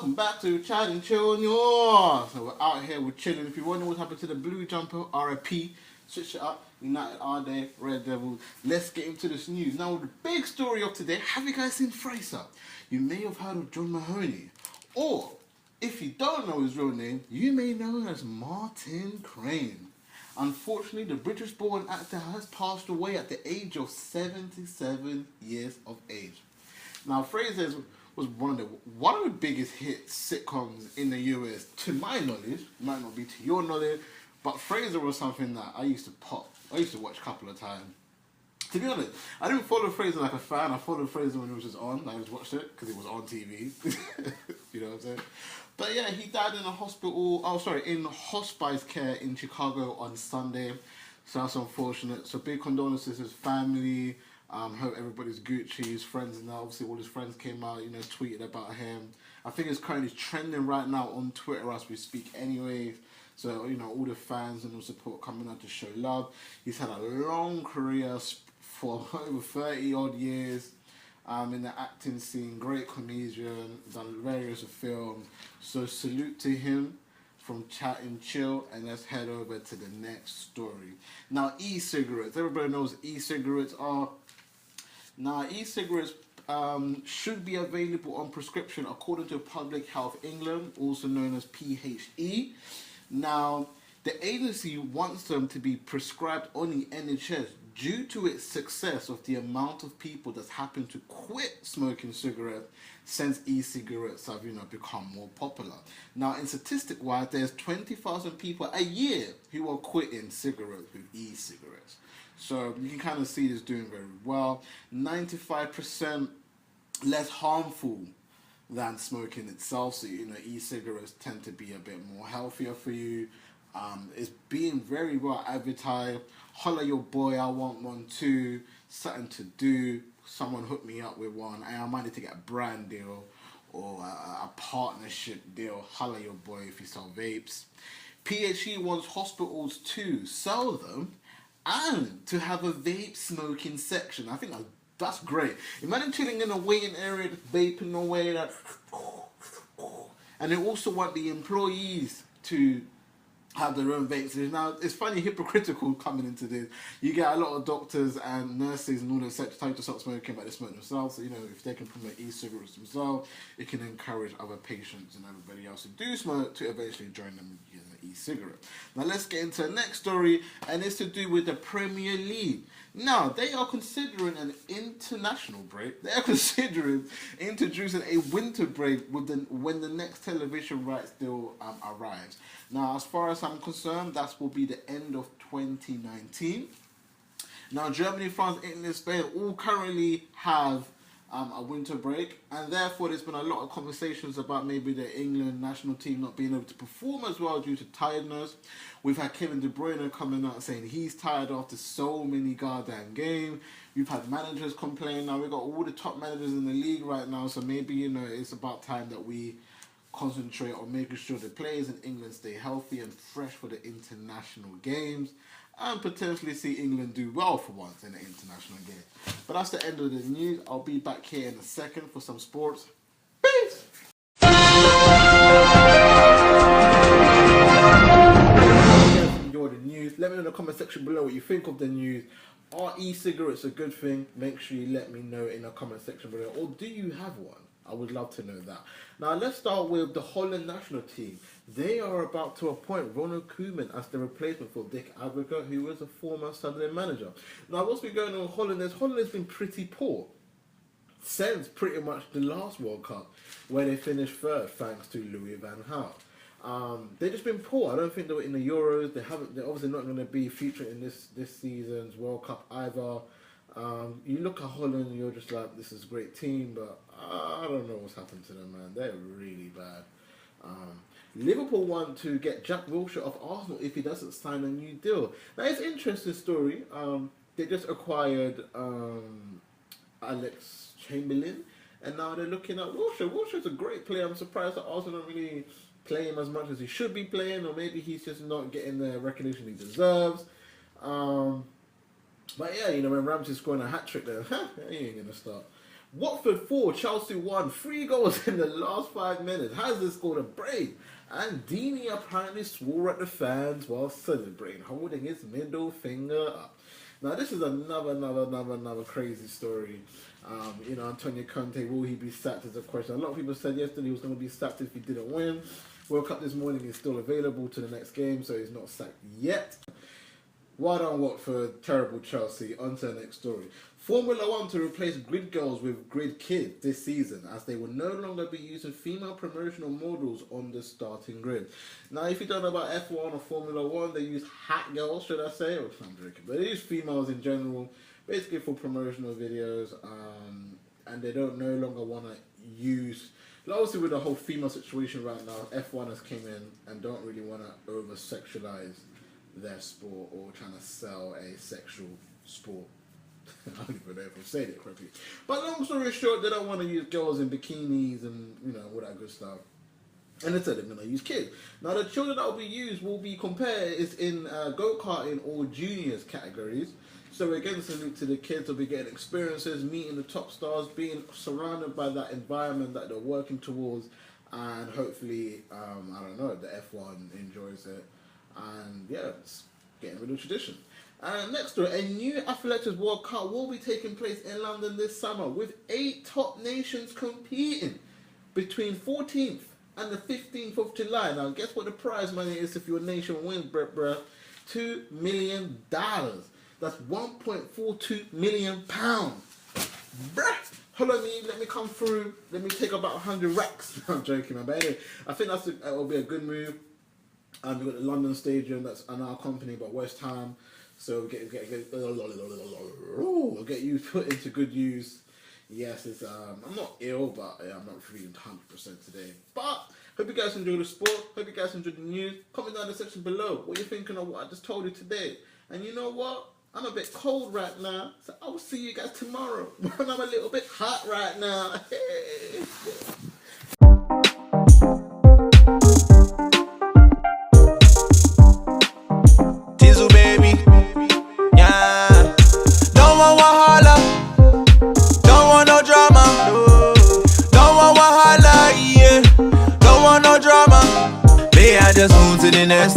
welcome back to Chat and Chill. So we're out here, we're chilling. If you wonder what happened to the blue jumper, RIP, switch it up. United are there, Red Devils. Let's get into this news. Now, the big story of today, have you guys seen Frasier? You may have heard of John Mahoney. Or, if you don't know his real name, you may know him as Martin Crane. Unfortunately, the British-born actor has passed away at the age of 77 years of age. Now, Frasier was one of the biggest hit sitcoms in the US, to my knowledge. Might not be to your knowledge, but Frasier was something that I used to watch a couple of times. To be honest, I didn't follow Frasier like a fan. I followed Frasier when it was just on. I just watched it because it was on TV. You know what I'm saying? But yeah, he died in a hospital. In hospice care in Chicago on Sunday. So that's unfortunate. So big condolences to his family. Hope everybody's Gucci, his friends, and obviously all his friends came out, tweeted about him. I think it's currently trending right now on Twitter as we speak anyway. So, all the fans and the support coming out to show love. He's had a long career for over 30 odd years in the acting scene. Great comedian, done various films. So salute to him from Chat and Chill, and let's head over to the next story. Now, e-cigarettes. Everybody knows what e-cigarettes are. Now, e-cigarettes should be available on prescription according to Public Health England, also known as PHE. Now, the agency wants them to be prescribed on the NHS due to its success of the amount of people that happen to quit smoking cigarettes since e-cigarettes have become more popular. Now, in statistic-wise, there's 20,000 people a year who are quitting cigarettes with e-cigarettes. So you can kind of see this doing very well. 95% less harmful than smoking itself. So, e-cigarettes tend to be a bit more healthier for you. It's being very well advertised. Holla your boy, I want one too. Something to do. Someone hook me up with one. I might need to get a brand deal or a partnership deal. Holla your boy if you sell vapes. PHE wants hospitals to sell them and to have a vape smoking section. I think that's great. Imagine chilling in a waiting area, vaping away, and they also want the employees to have their own vapes. Now, it's funny, hypocritical coming into this. You get a lot of doctors and nurses and all that sectors trying to stop smoking, but they smoke themselves. So, if they can promote e-cigarettes themselves, it can encourage other patients and everybody else who do smoke to eventually join them using the e-cigarette. Now, let's get into the next story, and it's to do with the Premier League. Now, they are considering an international break. They are considering introducing a winter break when the next television rights deal arrives. Now, as far as I'm concerned, that will be the end of 2019. Now, Germany, France, Italy, Spain all currently have a winter break, and therefore there's been a lot of conversations about maybe the England national team not being able to perform as well due to tiredness. We've had Kevin De Bruyne coming out saying he's tired after so many goddamn games. We've had managers complain. Now we've got all the top managers in the league right now, so maybe it's about time that we concentrate on making sure the players in England stay healthy and fresh for the international games, and potentially see England do well for once in the international game. But that's the end of the news. I'll be back here in a second for some sports. Peace! Enjoy the news. Let me know in the comment section below what you think of the news. Are e-cigarettes a good thing? Make sure you let me know in the comment section below. Or do you have one? I would love to know that. Now let's start with the Holland national team. They are about to appoint Ronald Koeman as the replacement for Dick Advocaat, who was a former Sunderland manager. Now what's been going on with Holland is Holland has been pretty poor since pretty much the last World Cup, where they finished third thanks to Louis van Gaal. They've just been poor. I don't think they were in the Euros. They're obviously not going to be featured in this season's World Cup either. You look at Holland and you're just like, this is a great team, but I don't know what's happened to them, man. They're really bad. Liverpool want to get Jack Wilshere off Arsenal if he doesn't sign a new deal. Now, it's an interesting story. They just acquired Alex Chamberlain, and now they're looking at Wilshere. Wilshere's a great player. I'm surprised that Arsenal don't really play him as much as he should be playing, or maybe he's just not getting the recognition he deserves. But yeah, when Ramsey's scoring a hat-trick there, he ain't going to start. Watford 4, Chelsea 1, 3 goals in the last 5 minutes. Hazard scored a brain. And Deeney apparently swore at the fans while celebrating, holding his middle finger up. Now this is another crazy story. Antonio Conte, will he be sacked is a question. A lot of people said yesterday he was going to be sacked if he didn't win. World Cup this morning is still available to the next game, so he's not sacked yet. Well done Watford, terrible Chelsea. On to the next story. Formula 1 to replace grid girls with grid kids this season, as they will no longer be using female promotional models on the starting grid. Now, if you don't know about F1 or Formula 1, they use hat girls, should I say? Oh, I'm joking. But they use females in general, basically for promotional videos, and they don't no longer want to use... Obviously, with the whole female situation right now, F1 has came in and don't really want to over-sexualize their sport or trying to sell a sexual sport. I don't even know if I'm saying it correctly. But long story short, they don't want to use girls in bikinis and, all that good stuff. And they said they're going to use kids. Now, the children that will be used will be compared is in go-karting or juniors categories. So again, salute to the kids. They'll be getting experiences, meeting the top stars, being surrounded by that environment that they're working towards. And hopefully, the F1 enjoys it. And yeah, it's getting rid of tradition. Next story, a new Athletics World Cup will be taking place in London this summer with 8 top nations competing between 14th and the 15th of July. Now, guess what the prize money is if your nation wins, bruh? $2 million. That's 1.42 million pounds. Bruh! Hold on, let me come through. Let me take about 100 racks. I'm joking, man. But anyway, I think that will be a good move. We've got the London Stadium, that's on our company, but West Ham. So we'll get you put into good use. Yes, it's I'm not ill, but I'm not feeling 100% today. But hope you guys enjoy the sport. Hope you guys enjoyed the news. Comment down in the section below what you're thinking of what I just told you today. And you know what? I'm a bit cold right now, so I will see you guys tomorrow. I'm a little bit hot right now. Just move to the next